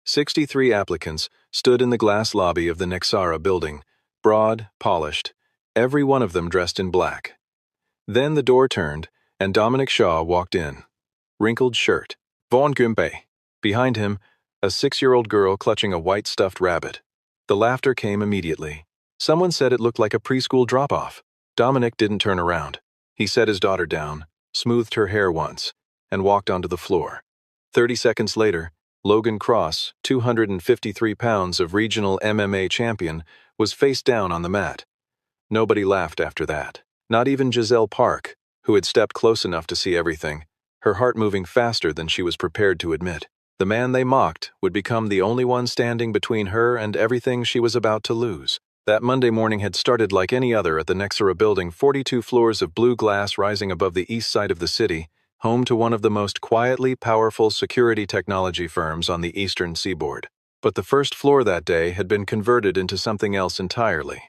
63 applicants stood in the glass lobby of the Nexara building, broad, polished, every one of them dressed in black. Then the door turned, and Dominic Shaw walked in. Wrinkled shirt. Von Gumpe. Behind him, a 6-year-old girl clutching a white stuffed rabbit. The laughter came immediately. Someone said it looked like a preschool drop-off. Dominic didn't turn around. He set his daughter down, smoothed her hair once, and walked onto the floor. 30 seconds later, Logan Cross, 253 pounds of regional MMA champion, was face down on the mat. Nobody laughed after that. Not even Giselle Park, who had stepped close enough to see everything, her heart moving faster than she was prepared to admit. The man they mocked would become the only one standing between her and everything she was about to lose. That Monday morning had started like any other at the Nexara building, 42 floors of blue glass rising above the east side of the city, home to one of the most quietly powerful security technology firms on the eastern seaboard. But the first floor that day had been converted into something else entirely.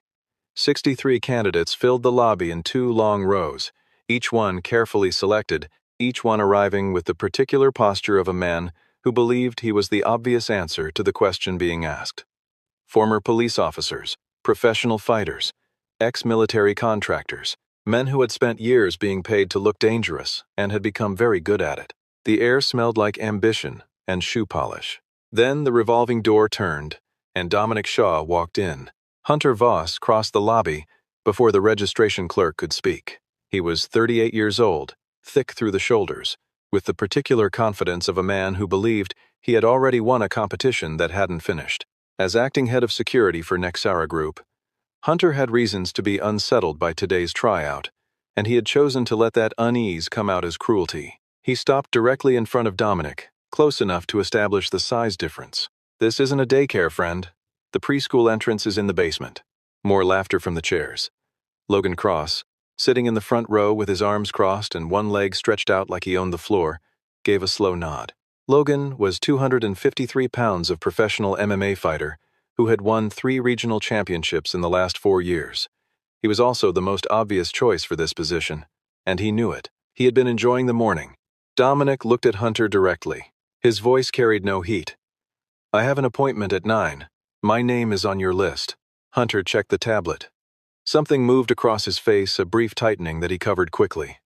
63 candidates filled the lobby in 2 long rows, each one carefully selected, each one arriving with the particular posture of a man who believed he was the obvious answer to the question being asked. Former police officers, professional fighters, ex-military contractors, men who had spent years being paid to look dangerous and had become very good at it. The air smelled like ambition and shoe polish. Then the revolving door turned, and Dominic Shaw walked in. Hunter Voss crossed the lobby before the registration clerk could speak. He was 38 years old, thick through the shoulders, with the particular confidence of a man who believed he had already won a competition that hadn't finished. As acting head of security for Nexara Group, Hunter had reasons to be unsettled by today's tryout, and he had chosen to let that unease come out as cruelty. He stopped directly in front of Dominic, close enough to establish the size difference. "This isn't a daycare, friend. The preschool entrance is in the basement." More laughter from the chairs. Logan Cross, sitting in the front row with his arms crossed and one leg stretched out like he owned the floor, gave a slow nod. Logan was 253 pounds of professional MMA fighter who had won 3 regional championships in the last 4 years. He was also the most obvious choice for this position, and he knew it. He had been enjoying the morning. Dominic looked at Hunter directly. His voice carried no heat. "I have an appointment at 9. My name is on your list." Hunter checked the tablet. Something moved across his face, a brief tightening that he covered quickly.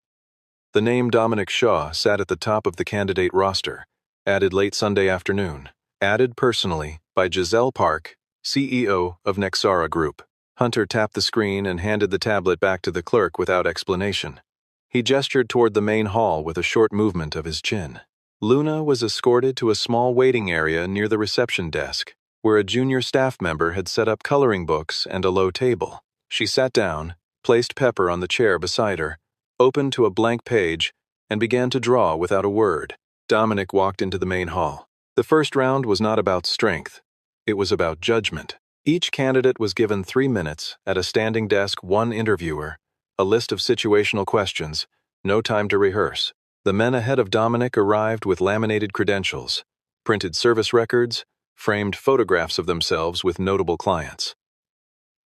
The name Dominic Shaw sat at the top of the candidate roster, added late Sunday afternoon, added personally by Giselle Park, CEO of Nexara Group. Hunter tapped the screen and handed the tablet back to the clerk without explanation. He gestured toward the main hall with a short movement of his chin. Luna was escorted to a small waiting area near the reception desk, where a junior staff member had set up coloring books and a low table. She sat down, placed Pepper on the chair beside her, opened to a blank page, and began to draw without a word. Dominic walked into the main hall. The first round was not about strength. It was about judgment. Each candidate was given 3 minutes, at a standing desk, 1 interviewer, a list of situational questions, no time to rehearse. The men ahead of Dominic arrived with laminated credentials, printed service records, framed photographs of themselves with notable clients.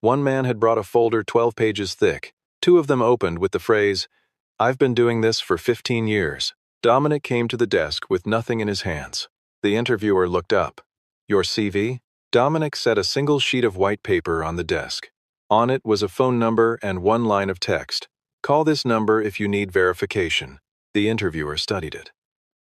One man had brought a folder 12 pages thick. 2 of them opened with the phrase, "I've been doing this for 15 years." Dominic came to the desk with nothing in his hands. The interviewer looked up. "Your CV?" Dominic set a single sheet of white paper on the desk. On it was a phone number and 1 line of text. "Call this number if you need verification." The interviewer studied it.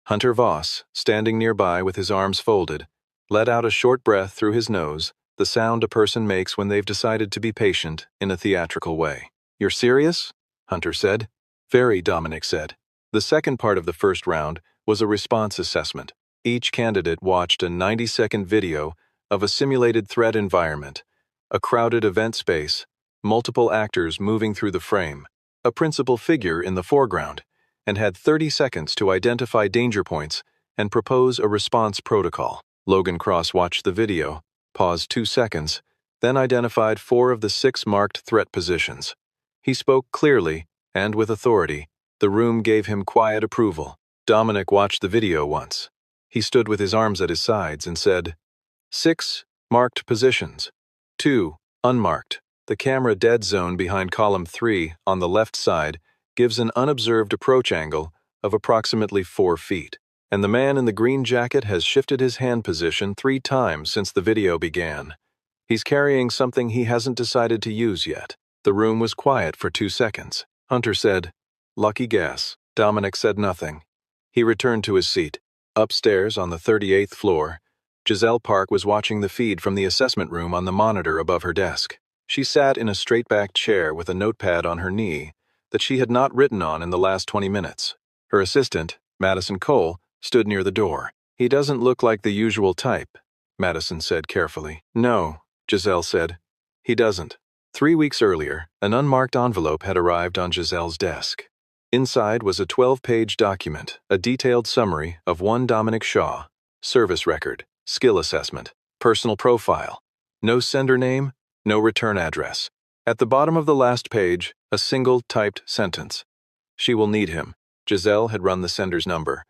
Hunter Voss, standing nearby with his arms folded, let out a short breath through his nose, the sound a person makes when they've decided to be patient in a theatrical way. "You're serious?" Hunter said. "Very," Dominic said. The second part of the first round was a response assessment. Each candidate watched a 90-second video of a simulated threat environment, a crowded event space, multiple actors moving through the frame, a principal figure in the foreground, and had 30 seconds to identify danger points and propose a response protocol. Logan Cross watched the video, paused 2 seconds, then identified 4 of the 6 marked threat positions. He spoke clearly and with authority. The room gave him quiet approval. Dominic watched the video once. He stood with his arms at his sides and said, 6 marked positions, 2 unmarked. The camera dead zone behind column 3 on the left side gives an unobserved approach angle of approximately 4 feet. And the man in the green jacket has shifted his hand position 3 times since the video began. He's carrying something he hasn't decided to use yet. The room was quiet for 2 seconds. Hunter said, "Lucky guess." Dominic said nothing. He returned to his seat. Upstairs on the 38th floor, Giselle Park was watching the feed from the assessment room on the monitor above her desk. She sat in a straight-backed chair with a notepad on her knee that she had not written on in the last 20 minutes. Her assistant, Madison Cole, stood near the door. "He doesn't look like the usual type," Madison said carefully. "No," Giselle said. "He doesn't." 3 weeks earlier, an unmarked envelope had arrived on Giselle's desk. Inside was a 12-page document, a detailed summary of one Dominic Shaw, service record, skill assessment, personal profile. No sender name, no return address. At the bottom of the last page, a single typed sentence. "She will need him." Giselle had run the sender's number.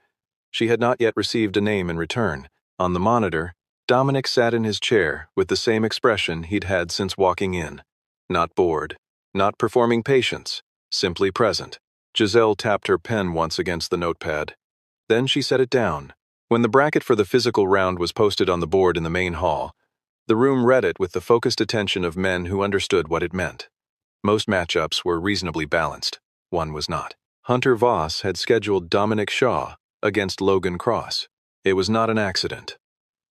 She had not yet received a name in return. On the monitor, Dominic sat in his chair with the same expression he'd had since walking in. Not bored, not performing patience, simply present. Giselle tapped her pen once against the notepad. Then she set it down. When the bracket for the physical round was posted on the board in the main hall, the room read it with the focused attention of men who understood what it meant. Most matchups were reasonably balanced. One was not. Hunter Voss had scheduled Dominic Shaw against Logan Cross. It was not an accident.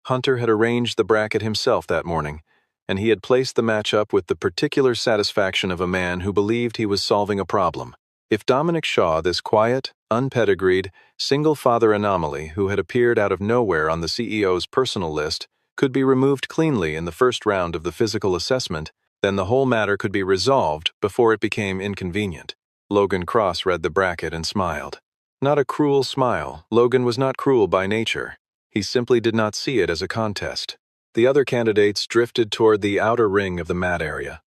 Hunter had arranged the bracket himself that morning, and he had placed the matchup with the particular satisfaction of a man who believed he was solving a problem. If Dominic Shaw, this quiet, unpedigreed, single-father anomaly who had appeared out of nowhere on the CEO's personal list, could be removed cleanly in the first round of the physical assessment, then the whole matter could be resolved before it became inconvenient. Logan Cross read the bracket and smiled. Not a cruel smile. Logan was not cruel by nature. He simply did not see it as a contest. The other candidates drifted toward the outer ring of the mat area.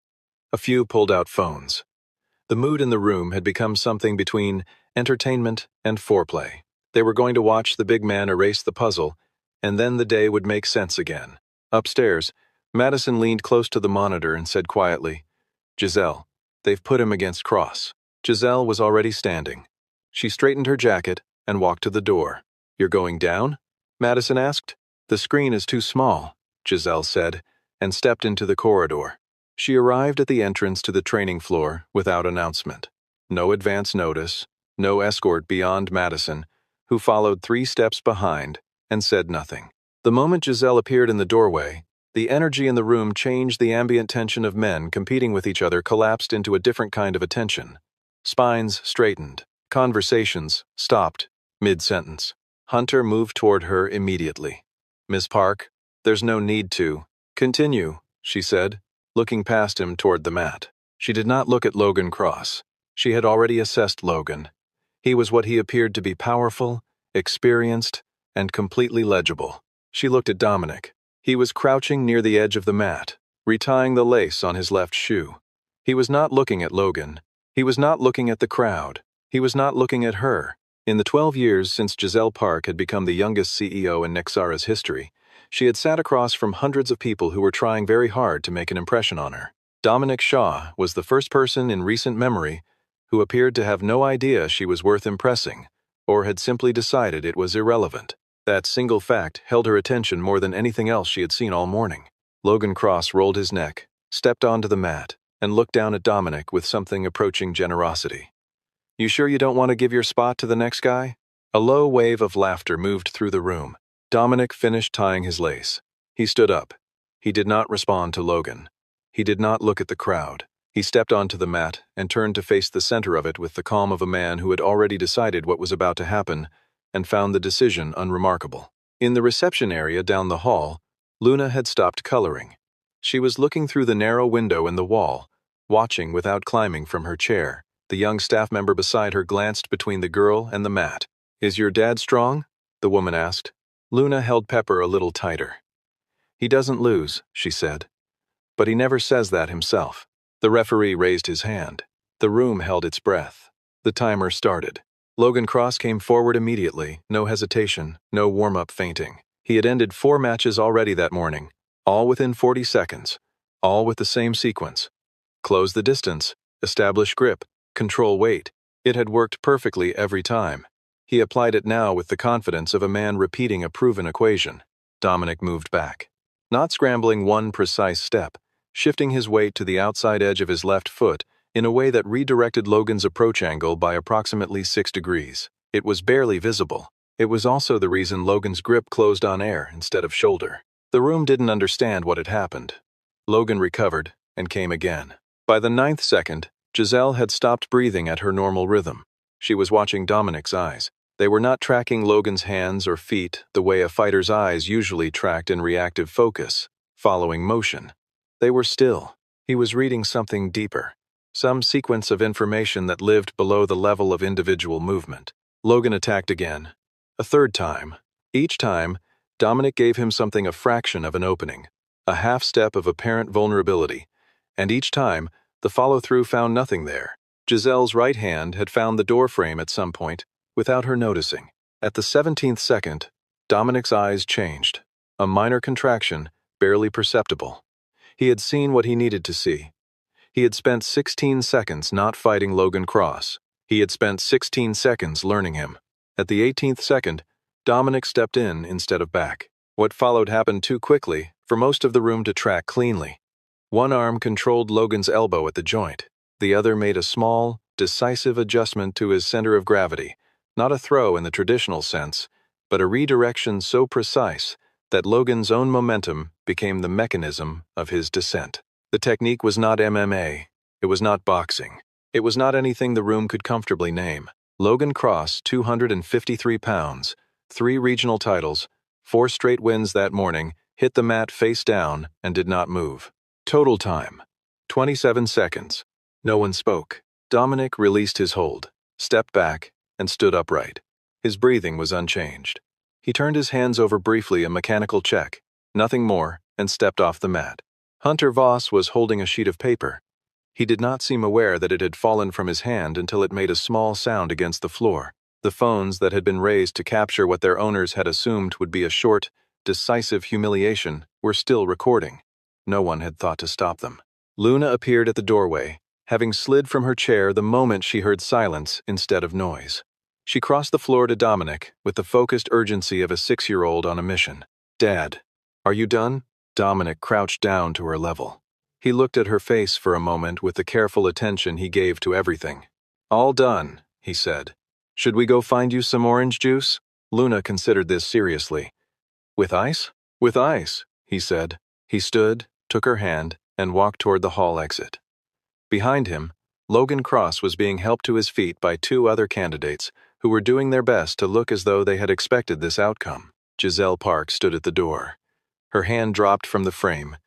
A few pulled out phones. The mood in the room had become something between entertainment and foreplay. They were going to watch the big man erase the puzzle, and then the day would make sense again. Upstairs, Madison leaned close to the monitor and said quietly, "Giselle, they've put him against Cross." Giselle was already standing. She straightened her jacket and walked to the door. "You're going down?" Madison asked. "The screen is too small," Giselle said, and stepped into the corridor. She arrived at the entrance to the training floor without announcement. No advance notice, no escort beyond Madison, who followed 3 steps behind and said nothing. The moment Giselle appeared in the doorway, the energy in the room changed. The ambient tension of men competing with each other collapsed into a different kind of attention. Spines straightened. Conversations stopped mid-sentence. Hunter moved toward her immediately. "Miss Park, there's no need to." "Continue," she said, looking past him toward the mat. She did not look at Logan Cross. She had already assessed Logan. He was what he appeared to be: powerful, experienced, and completely legible. She looked at Dominic. He was crouching near the edge of the mat, retying the lace on his left shoe. He was not looking at Logan. He was not looking at the crowd. He was not looking at her. In the 12 years since Giselle Park had become the youngest CEO in Nexara's history, she had sat across from hundreds of people who were trying very hard to make an impression on her. Dominic Shaw was the first person in recent memory who appeared to have no idea she was worth impressing, or had simply decided it was irrelevant. That single fact held her attention more than anything else she had seen all morning. Logan Cross rolled his neck, stepped onto the mat, and looked down at Dominic with something approaching generosity. "You sure you don't want to give your spot to the next guy?" A low wave of laughter moved through the room. Dominic finished tying his lace. He stood up. He did not respond to Logan. He did not look at the crowd. He stepped onto the mat and turned to face the center of it with the calm of a man who had already decided what was about to happen and found the decision unremarkable. In the reception area down the hall, Luna had stopped coloring. She was looking through the narrow window in the wall, watching without climbing from her chair. The young staff member beside her glanced between the girl and the mat. "Is your dad strong?" the woman asked. Luna held Pepper a little tighter. "He doesn't lose," she said. "But he never says that himself." The referee raised his hand. The room held its breath. The timer started. Logan Cross came forward immediately, no hesitation, no warm-up feinting. He had ended 4 matches already that morning, all within 40 seconds, all with the same sequence. Close the distance, establish grip, control weight. It had worked perfectly every time. He applied it now with the confidence of a man repeating a proven equation. Dominic moved back, not scrambling one precise step, shifting his weight to the outside edge of his left foot in a way that redirected Logan's approach angle by approximately 6 degrees. It was barely visible. It was also the reason Logan's grip closed on air instead of shoulder. The room didn't understand what had happened. Logan recovered and came again. By the 9th second, Giselle had stopped breathing at her normal rhythm. She was watching Dominic's eyes. They were not tracking Logan's hands or feet the way a fighter's eyes usually tracked in reactive focus, following motion. They were still. He was reading something deeper, some sequence of information that lived below the level of individual movement. Logan attacked again, a third time. Each time, Dominic gave him something a fraction of an opening, a half step of apparent vulnerability, and each time, the follow-through found nothing there. Giselle's right hand had found the door frame at some point, without her noticing. At the 17th second, Dominic's eyes changed, a minor contraction, barely perceptible. He had seen what he needed to see. He had spent 16 seconds not fighting Logan Cross. He had spent 16 seconds learning him. At the 18th second, Dominic stepped in instead of back. What followed happened too quickly for most of the room to track cleanly. One arm controlled Logan's elbow at the joint. The other made a small, decisive adjustment to his center of gravity, not a throw in the traditional sense, but a redirection so precise that Logan's own momentum became the mechanism of his descent. The technique was not MMA. It was not boxing. It was not anything the room could comfortably name. Logan Cross, 253 pounds, 3 regional titles, 4 straight wins that morning, hit the mat face down and did not move. Total time, 27 seconds. No one spoke. Dominic released his hold, stepped back, and stood upright. His breathing was unchanged. He turned his hands over briefly, a mechanical check, nothing more, and stepped off the mat. Hunter Voss was holding a sheet of paper. He did not seem aware that it had fallen from his hand until it made a small sound against the floor. The phones that had been raised to capture what their owners had assumed would be a short, decisive humiliation were still recording. No one had thought to stop them. Luna appeared at the doorway, having slid from her chair the moment she heard silence instead of noise. She crossed the floor to Dominic with the focused urgency of a 6-year-old on a mission. "Dad, are you done?" Dominic crouched down to her level. He looked at her face for a moment with the careful attention he gave to everything. "All done," he said. "Should we go find you some orange juice?" Luna considered this seriously. "With ice?" "With ice," he said. He stood, took her hand, and walked toward the hall exit. Behind him, Logan Cross was being helped to his feet by 2 other candidates who were doing their best to look as though they had expected this outcome. Giselle Park stood at the door. Her hand dropped from the frame.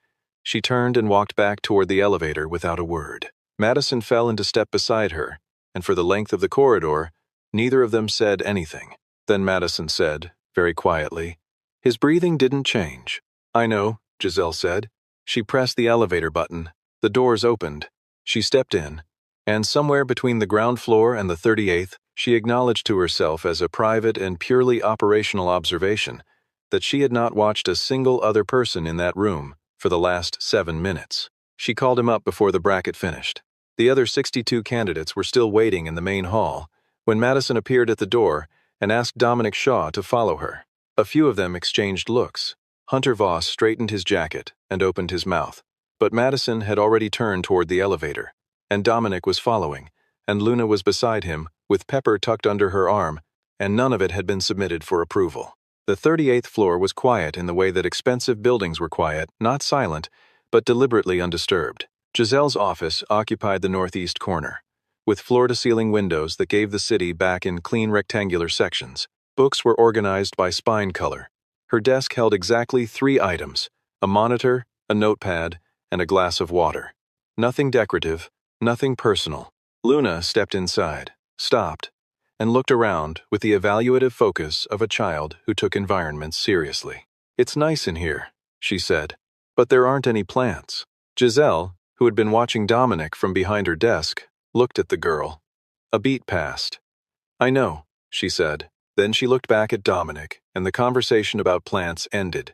She turned and walked back toward the elevator without a word. Madison fell into step beside her, and for the length of the corridor, neither of them said anything. Then Madison said, very quietly, "His breathing didn't change." "I know," Giselle said. She pressed the elevator button. The doors opened. She stepped in, and somewhere between the ground floor and the 38th, she acknowledged to herself as a private and purely operational observation that she had not watched a single other person in that room for the last 7 minutes. She called him up before the bracket finished. The other 62 candidates were still waiting in the main hall when Madison appeared at the door and asked Dominic Shaw to follow her. A few of them exchanged looks. Hunter Voss straightened his jacket and opened his mouth, but Madison had already turned toward the elevator, and Dominic was following, and Luna was beside him, with Pepper tucked under her arm, and none of it had been submitted for approval. The 38th floor was quiet in the way that expensive buildings were quiet, not silent, but deliberately undisturbed. Giselle's office occupied the northeast corner, with floor-to-ceiling windows that gave the city back in clean rectangular sections. Books were organized by spine color. Her desk held exactly 3 items: a monitor, a notepad, and a glass of water. Nothing decorative, nothing personal. Luna stepped inside, stopped, and looked around with the evaluative focus of a child who took environments seriously. "It's nice in here," she said, "but there aren't any plants." Giselle, who had been watching Dominic from behind her desk, looked at the girl. A beat passed. "I know," she said. Then she looked back at Dominic, and the conversation about plants ended,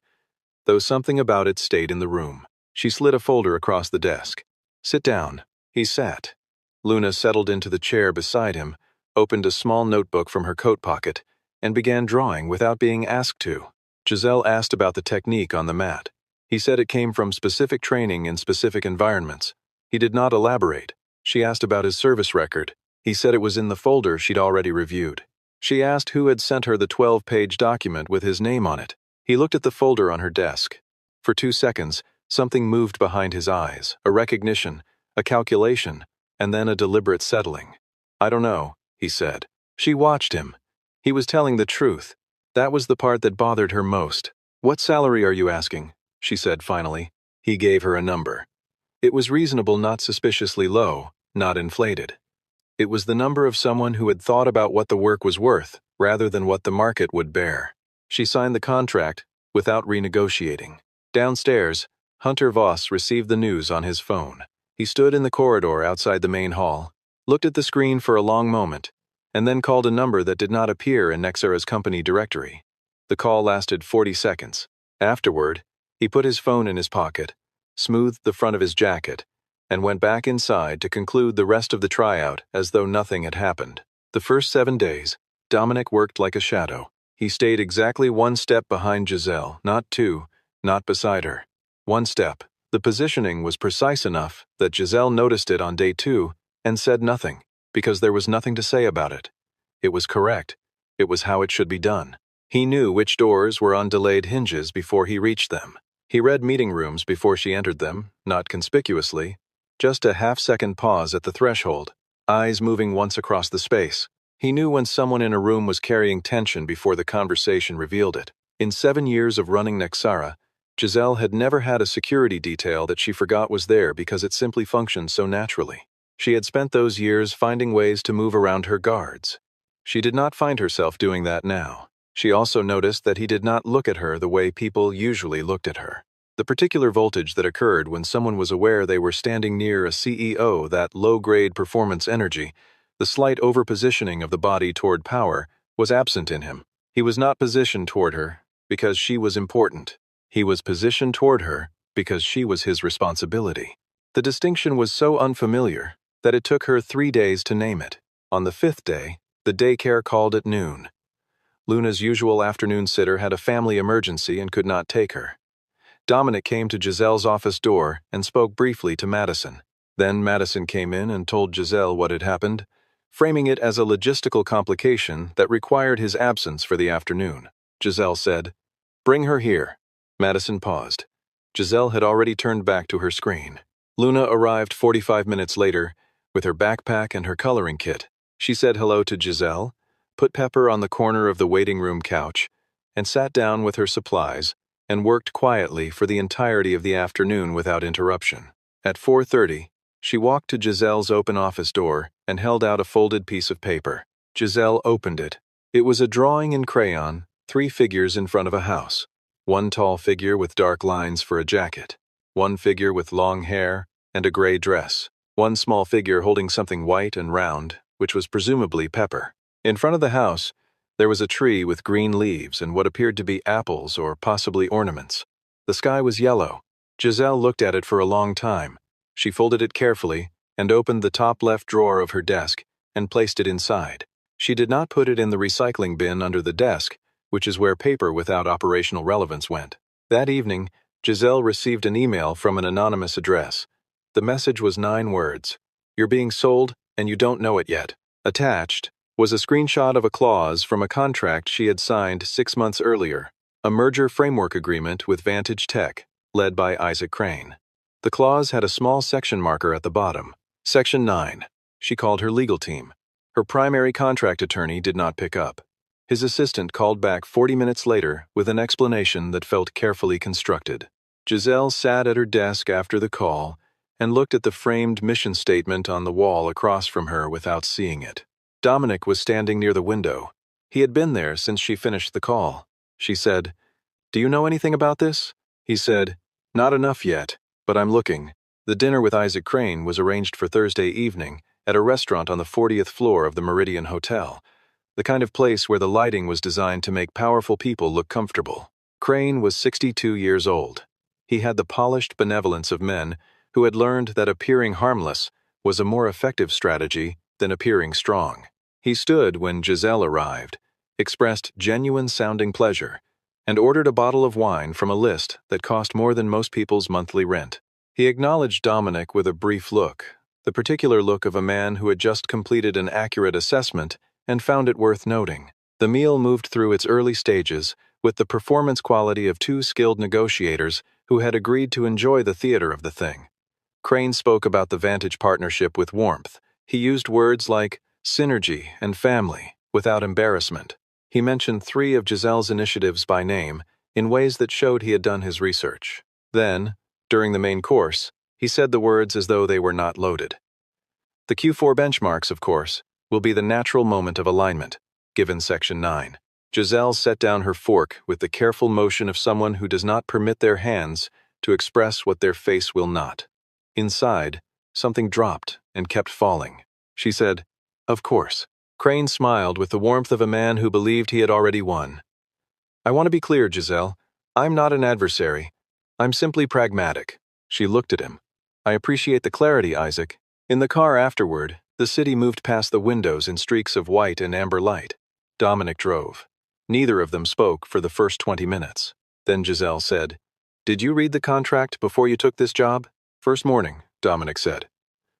though something about it stayed in the room. She slid a folder across the desk. "Sit down." He sat. Luna settled into the chair beside him, opened a small notebook from her coat pocket, and began drawing without being asked to. Giselle asked about the technique on the mat. He said it came from specific training in specific environments. He did not elaborate. She asked about his service record. He said it was in the folder she'd already reviewed. She asked who had sent her the 12-page document with his name on it. He looked at the folder on her desk. For 2 seconds, something moved behind his eyes, a recognition, a calculation, and then a deliberate settling. "I don't know," he said. She watched him. He was telling the truth. That was the part that bothered her most. "What salary are you asking?" she said finally. He gave her a number. It was reasonable, not suspiciously low, not inflated. It was the number of someone who had thought about what the work was worth, rather than what the market would bear. She signed the contract without renegotiating. Downstairs, Hunter Voss received the news on his phone. He stood in the corridor outside the main hall, looked at the screen for a long moment, and then called a number that did not appear in Nexara's company directory. The call lasted 40 seconds. Afterward, he put his phone in his pocket, smoothed the front of his jacket, and went back inside to conclude the rest of the tryout as though nothing had happened. The first 7 days, Dominic worked like a shadow. He stayed exactly 1 step behind Giselle, not 2, not beside her. 1 step. The positioning was precise enough that Giselle noticed it on day 2 and said nothing, because there was nothing to say about it. It was correct. It was how it should be done. He knew which doors were on delayed hinges before he reached them. He read meeting rooms before she entered them, not conspicuously, just a half-second pause at the threshold, eyes moving once across the space. He knew when someone in a room was carrying tension before the conversation revealed it. In 7 years of running Nexara, Giselle had never had a security detail that she forgot was there because it simply functioned so naturally. She had spent those years finding ways to move around her guards. She did not find herself doing that now. She also noticed that he did not look at her the way people usually looked at her. The particular voltage that occurred when someone was aware they were standing near a CEO, that low-grade performance energy, the slight overpositioning of the body toward power, was absent in him. He was not positioned toward her because she was important. He was positioned toward her because she was his responsibility. The distinction was so unfamiliar that it took her 3 days to name it. On the 5th day, the daycare called at noon. Luna's usual afternoon sitter had a family emergency and could not take her. Dominic came to Giselle's office door and spoke briefly to Madison. Then Madison came in and told Giselle what had happened, framing it as a logistical complication that required his absence for the afternoon. Giselle said, "Bring her here." Madison paused. Giselle had already turned back to her screen. Luna arrived 45 minutes later with her backpack and her coloring kit. She said hello to Giselle, put Pepper on the corner of the waiting room couch, and sat down with her supplies and worked quietly for the entirety of the afternoon without interruption. At 4:30, she walked to Giselle's open office door and held out a folded piece of paper. Giselle opened it. It was a drawing in crayon, 3 figures in front of a house. 1 tall figure with dark lines for a jacket, 1 figure with long hair and a gray dress, 1 small figure holding something white and round, which was presumably Pepper. In front of the house, there was a tree with green leaves and what appeared to be apples or possibly ornaments. The sky was yellow. Giselle looked at it for a long time. She folded it carefully and opened the top left drawer of her desk and placed it inside. She did not put it in the recycling bin under the desk, which is where paper without operational relevance went. That evening, Giselle received an email from an anonymous address. The message was 9 words. "You're being sold, and you don't know it yet." Attached was a screenshot of a clause from a contract she had signed 6 months earlier, a merger framework agreement with Vantage Tech, led by Isaac Crane. The clause had a small section marker at the bottom. Section 9. She called her legal team. Her primary contract attorney did not pick up. His assistant called back 40 minutes later with an explanation that felt carefully constructed. Giselle sat at her desk after the call and looked at the framed mission statement on the wall across from her without seeing it. Dominic was standing near the window. He had been there since she finished the call. She said, "Do you know anything about this?" He said, "Not enough yet, but I'm looking." The dinner with Isaac Crane was arranged for Thursday evening at a restaurant on the 40th floor of the Meridian Hotel, the kind of place where the lighting was designed to make powerful people look comfortable. Crane was 62 years old. He had the polished benevolence of men who had learned that appearing harmless was a more effective strategy than appearing strong. He stood when Giselle arrived, expressed genuine-sounding pleasure, and ordered a bottle of wine from a list that cost more than most people's monthly rent. He acknowledged Dominic with a brief look, the particular look of a man who had just completed an accurate assessment and found it worth noting. The meal moved through its early stages with the performance quality of two skilled negotiators who had agreed to enjoy the theater of the thing. Crane spoke about the Vantage partnership with warmth. He used words like synergy and family without embarrassment. He mentioned 3 of Giselle's initiatives by name in ways that showed he had done his research. Then, during the main course, he said the words as though they were not loaded. The Q4 benchmarks, of course, will be the natural moment of alignment, given Section 9. Giselle set down her fork with the careful motion of someone who does not permit their hands to express what their face will not. Inside, something dropped and kept falling. She said, "Of course." Crane smiled with the warmth of a man who believed he had already won. "I want to be clear, Giselle. I'm not an adversary. I'm simply pragmatic." She looked at him. "I appreciate the clarity, Isaac." In the car afterward, the city moved past the windows in streaks of white and amber light. Dominic drove. Neither of them spoke for the first 20 minutes. Then Giselle said, "Did you read the contract before you took this job?" "First morning," Dominic said.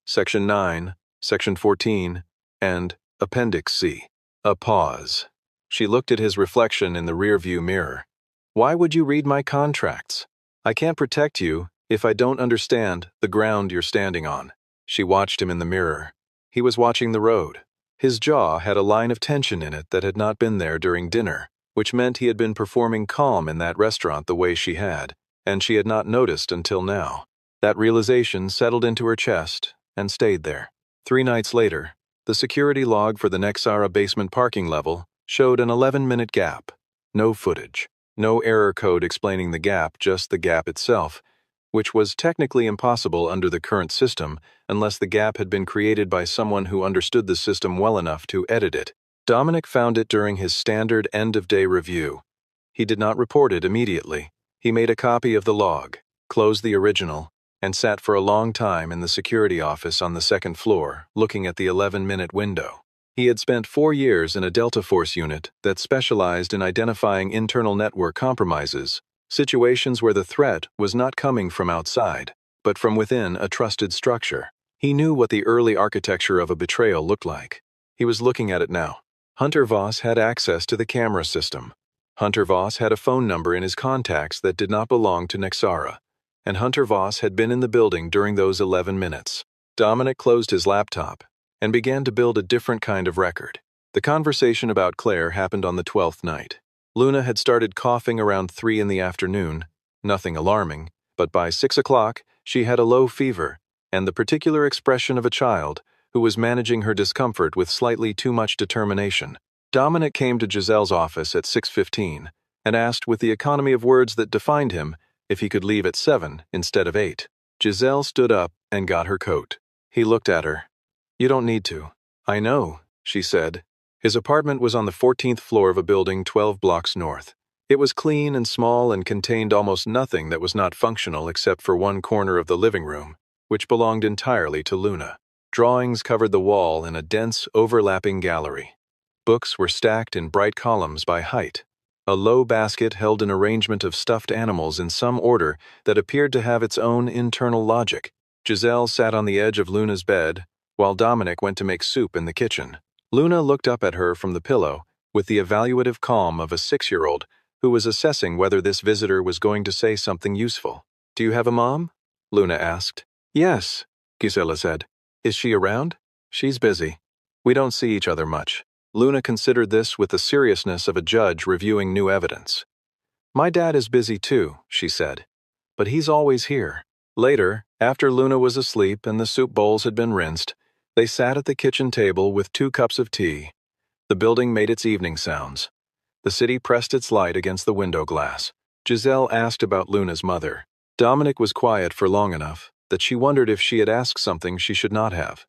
"Section 9, Section 14, and Appendix C." A pause. She looked at his reflection in the rearview mirror. "Why would you read my contracts? I can't protect you if I don't understand the ground you're standing on." She watched him in the mirror. He was watching the road. His jaw had a line of tension in it that had not been there during dinner, which meant he had been performing calm in that restaurant the way she had, and she had not noticed until now. That realization settled into her chest and stayed there. 3 nights later, the security log for the Nexara basement parking level showed an 11-minute gap. No footage. No error code explaining the gap, just the gap itself, which was technically impossible under the current system unless the gap had been created by someone who understood the system well enough to edit it. Dominic found it during his standard end-of-day review. He did not report it immediately. He made a copy of the log, closed the original, and sat for a long time in the security office on the 2nd floor, looking at the 11-minute window. He had spent 4 years in a Delta Force unit that specialized in identifying internal network compromises, situations where the threat was not coming from outside, but from within a trusted structure. He knew what the early architecture of a betrayal looked like. He was looking at it now. Hunter Voss had access to the camera system. Hunter Voss had a phone number in his contacts that did not belong to Nexara, and Hunter Voss had been in the building during those 11 minutes. Dominic closed his laptop and began to build a different kind of record. The conversation about Claire happened on the 12th night. Luna had started coughing around 3 in the afternoon, nothing alarming, but by 6 o'clock she had a low fever and the particular expression of a child who was managing her discomfort with slightly too much determination. Dominic came to Giselle's office at 6:15 and asked with the economy of words that defined him if he could leave at 7 instead of 8. Giselle stood up and got her coat. He looked at her. "You don't need to." "I know," she said. His apartment was on the 14th floor of a building 12 blocks north. It was clean and small and contained almost nothing that was not functional except for one corner of the living room, which belonged entirely to Luna. Drawings covered the wall in a dense, overlapping gallery. Books were stacked in bright columns by height. A low basket held an arrangement of stuffed animals in some order that appeared to have its own internal logic. Giselle sat on the edge of Luna's bed, while Dominic went to make soup in the kitchen. Luna looked up at her from the pillow with the evaluative calm of a 6-year-old who was assessing whether this visitor was going to say something useful. "Do you have a mom?" Luna asked. "Yes," Gisela said. "Is she around?" "She's busy. We don't see each other much." Luna considered this with the seriousness of a judge reviewing new evidence. "My dad is busy too," she said. "But he's always here." Later, after Luna was asleep and the soup bowls had been rinsed, they sat at the kitchen table with 2 cups of tea. The building made its evening sounds. The city pressed its light against the window glass. Giselle asked about Luna's mother. Dominic was quiet for long enough that she wondered if she had asked something she should not have.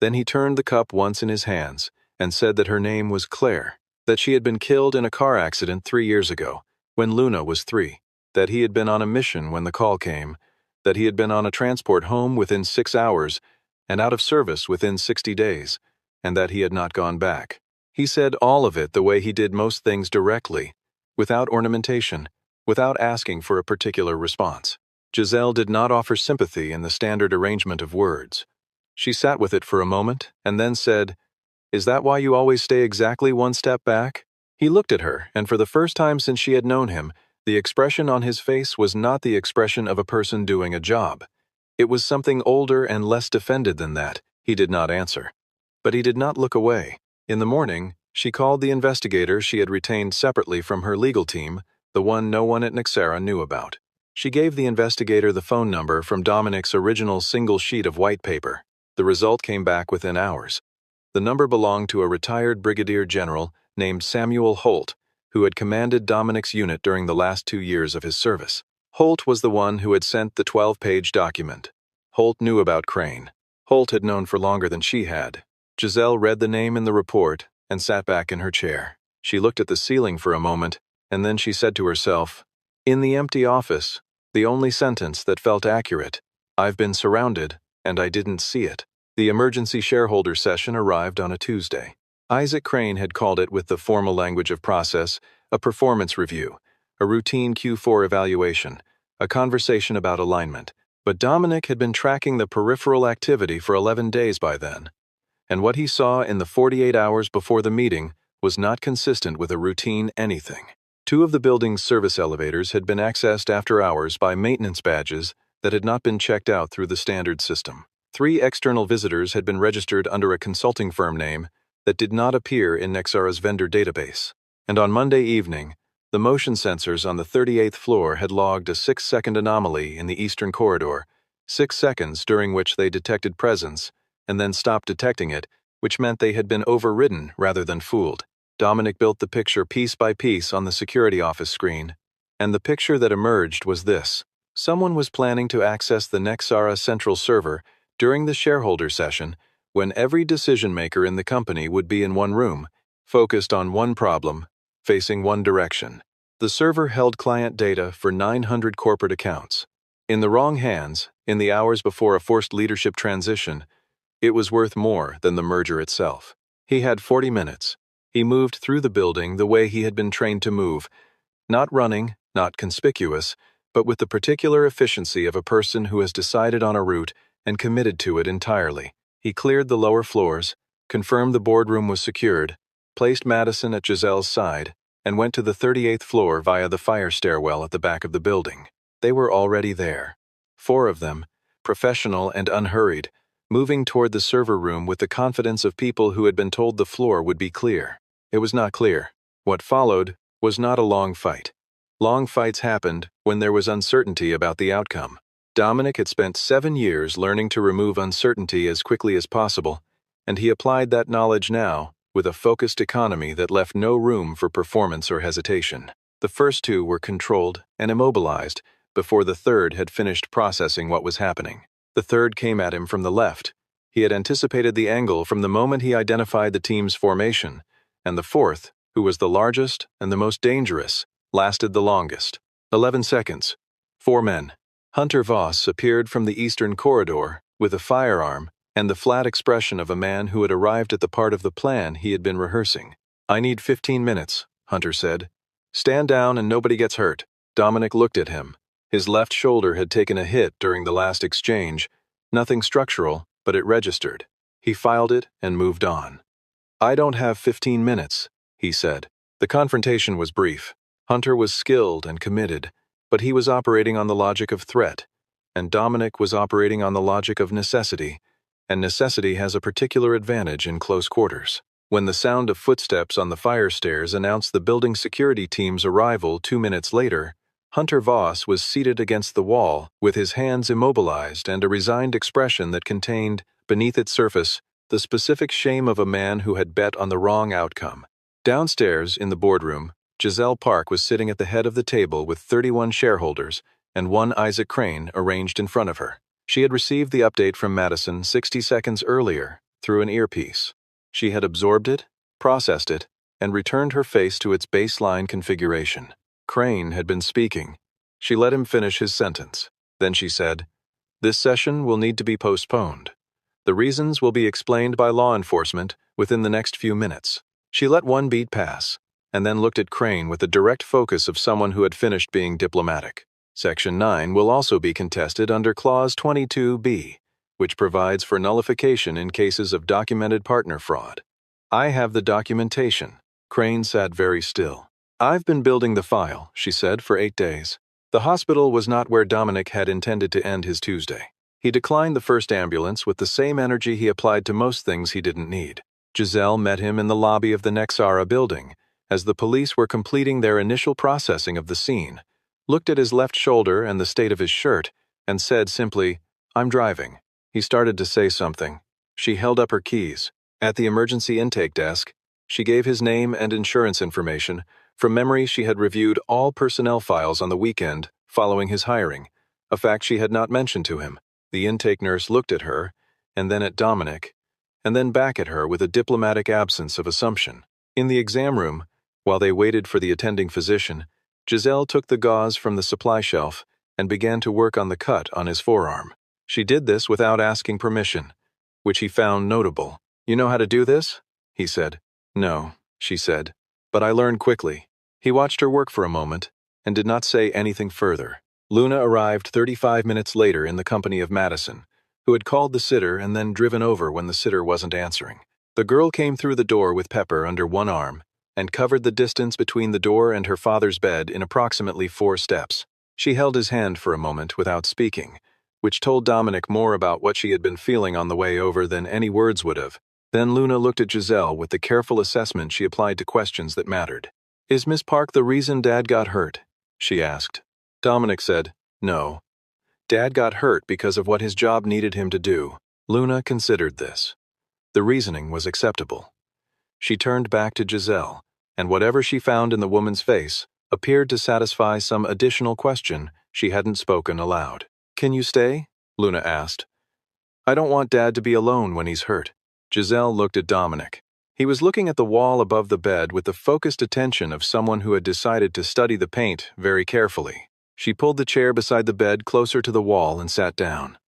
Then he turned the cup once in his hands and said that her name was Claire, that she had been killed in a car accident 3 years ago, when Luna was 3, that he had been on a mission when the call came, that he had been on a transport home within 6 hours and out of service within 60 days, and that he had not gone back. He said all of it the way he did most things directly, without ornamentation, without asking for a particular response. Giselle did not offer sympathy in the standard arrangement of words. She sat with it for a moment and then said, "Is that why you always stay exactly one step back?" He looked at her, and for the first time since she had known him, the expression on his face was not the expression of a person doing a job. It was something older and less defended than that. He did not answer. But he did not look away. In the morning, she called the investigator she had retained separately from her legal team, the one no one at Nexera knew about. She gave the investigator the phone number from Dominic's original single sheet of white paper. The result came back within hours. The number belonged to a retired brigadier general named Samuel Holt, who had commanded Dominic's unit during the last 2 years of his service. Holt was the one who had sent the 12-page document. Holt knew about Crane. Holt had known for longer than she had. Giselle read the name in the report and sat back in her chair. She looked at the ceiling for a moment, and then she said to herself, "In the empty office, the only sentence that felt accurate, I've been surrounded, and I didn't see it." The emergency shareholder session arrived on a Tuesday. Isaac Crane had called it with the formal language of process, a performance review, a routine Q4 evaluation, a conversation about alignment. But Dominic had been tracking the peripheral activity for 11 days by then, and what he saw in the 48 hours before the meeting was not consistent with a routine anything. 2 of the building's service elevators had been accessed after hours by maintenance badges that had not been checked out through the standard system. 3 external visitors had been registered under a consulting firm name that did not appear in Nexara's vendor database. And on Monday evening, the motion sensors on the 38th floor had logged a 6-second anomaly in the eastern corridor, 6 seconds during which they detected presence, and then stopped detecting it, which meant they had been overridden rather than fooled. Dominic built the picture piece by piece on the security office screen, and the picture that emerged was this. Someone was planning to access the Nexara central server during the shareholder session when every decision-maker in the company would be in one room, focused on one problem, facing one direction. The server held client data for 900 corporate accounts. In the wrong hands, in the hours before a forced leadership transition, it was worth more than the merger itself. He had 40 minutes. He moved through the building the way he had been trained to move, not running, not conspicuous, but with the particular efficiency of a person who has decided on a route and committed to it entirely. He cleared the lower floors, confirmed the boardroom was secured, placed Madison at Giselle's side, and went to the 38th floor via the fire stairwell at the back of the building. They were already there. 4 of them, professional and unhurried, moving toward the server room with the confidence of people who had been told the floor would be clear. It was not clear. What followed was not a long fight. Long fights happened when there was uncertainty about the outcome. Dominic had spent 7 years learning to remove uncertainty as quickly as possible, and he applied that knowledge now with a focused economy that left no room for performance or hesitation. The first 2 were controlled and immobilized before the third had finished processing what was happening. The third came at him from the left. He had anticipated the angle from the moment he identified the team's formation, and the fourth, who was the largest and the most dangerous, lasted the longest. 11 seconds. 4 men. Hunter Voss appeared from the eastern corridor with a firearm and the flat expression of a man who had arrived at the part of the plan he had been rehearsing. "I need 15 minutes, Hunter said. "Stand down and nobody gets hurt." Dominic looked at him. His left shoulder had taken a hit during the last exchange, nothing structural, but it registered. He filed it and moved on. "I don't have 15 minutes, he said. The confrontation was brief. Hunter was skilled and committed, but he was operating on the logic of threat, and Dominic was operating on the logic of necessity, and necessity has a particular advantage in close quarters. When the sound of footsteps on the fire stairs announced the building security team's arrival 2 minutes later, Hunter Voss was seated against the wall with his hands immobilized and a resigned expression that contained, beneath its surface, the specific shame of a man who had bet on the wrong outcome. Downstairs, in the boardroom, Giselle Park was sitting at the head of the table with 31 shareholders and 1 Isaac Crane arranged in front of her. She had received the update from Madison 60 seconds earlier through an earpiece. She had absorbed it, processed it, and returned her face to its baseline configuration. Crane had been speaking. She let him finish his sentence. Then she said, "This session will need to be postponed. The reasons will be explained by law enforcement within the next few minutes. She let one beat pass, and then looked at Crane with the direct focus of someone who had finished being diplomatic. Section 9 will also be contested under Clause 22B, which provides for nullification in cases of documented partner fraud. I have the documentation. Crane sat very still. I've been building the file, she said, for 8 days. The hospital was not where Dominic had intended to end his Tuesday. He declined the first ambulance with the same energy he applied to most things he didn't need. Giselle met him in the lobby of the Nexara building, as the police were completing their initial processing of the scene, looked at his left shoulder and the state of his shirt, and said simply, "I'm driving." He started to say something. She held up her keys. At the emergency intake desk, she gave his name and insurance information. From memory, she had reviewed all personnel files on the weekend following his hiring, a fact she had not mentioned to him. The intake nurse looked at her, and then at Dominic, and then back at her with a diplomatic absence of assumption. In the exam room, while they waited for the attending physician, Giselle took the gauze from the supply shelf and began to work on the cut on his forearm. She did this without asking permission, which he found notable. "You know how to do this?" he said. "No," she said, "but I learned quickly." He watched her work for a moment and did not say anything further. Luna arrived 35 minutes later in the company of Madison, who had called the sitter and then driven over when the sitter wasn't answering. The girl came through the door with Pepper under one arm and covered the distance between the door and her father's bed in approximately 4 steps. She held his hand for a moment without speaking, which told Dominic more about what she had been feeling on the way over than any words would have. Then Luna looked at Giselle with the careful assessment she applied to questions that mattered. "Is Miss Park the reason Dad got hurt?" she asked. Dominic said, "No. Dad got hurt because of what his job needed him to do." Luna considered this. The reasoning was acceptable. She turned back to Giselle, and whatever she found in the woman's face appeared to satisfy some additional question she hadn't spoken aloud. "Can you stay?" Luna asked. "I don't want Dad to be alone when he's hurt." Giselle looked at Dominic. He was looking at the wall above the bed with the focused attention of someone who had decided to study the paint very carefully. She pulled the chair beside the bed closer to the wall and sat down.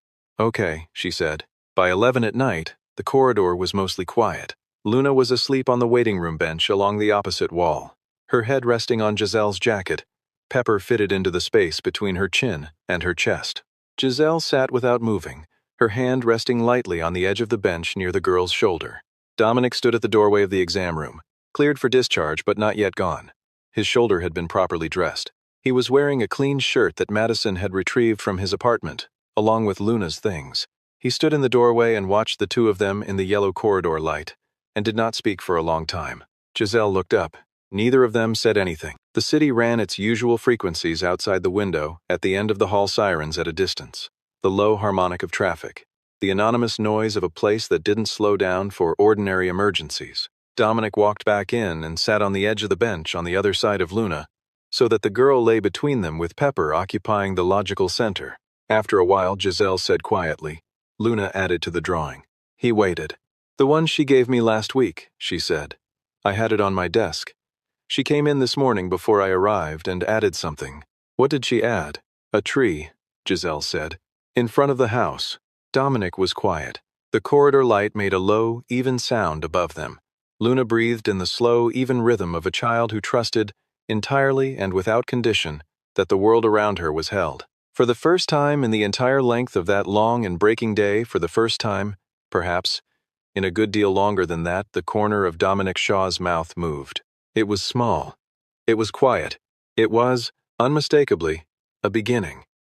"Okay," she said. By 11 at night, the corridor was mostly quiet. Luna was asleep on the waiting room bench along the opposite wall, her head resting on Giselle's jacket. Pepper fitted into the space between her chin and her chest. Giselle sat without moving, her hand resting lightly on the edge of the bench near the girl's shoulder. Dominic stood at the doorway of the exam room, cleared for discharge but not yet gone. His shoulder had been properly dressed. He was wearing a clean shirt that Madison had retrieved from his apartment, along with Luna's things. He stood in the doorway and watched the two of them in the yellow corridor light, and did not speak for a long time. Giselle looked up. Neither of them said anything. The city ran its usual frequencies outside the window at the end of the hall sirens at a distance. The low harmonic of traffic. The anonymous noise of a place that didn't slow down for ordinary emergencies. Dominic walked back in and sat on the edge of the bench on the other side of Luna, so that the girl lay between them with Pepper occupying the logical center. After a while, Giselle said quietly. Luna added to the drawing. He waited. "The one she gave me last week," she said. "I had it on my desk. She came in this morning before I arrived and added something." "What did she add?" "A tree," Giselle said. "In front of the house." Dominic was quiet. The corridor light made a low, even sound above them. Luna breathed in the slow, even rhythm of a child who trusted, entirely and without condition, that the world around her was held. For the first time in the entire length of that long and breaking day, for the first time, perhaps, in a good deal longer than that, the corner of Dominic Shaw's mouth moved. It was small. It was quiet. It was, unmistakably, a beginning.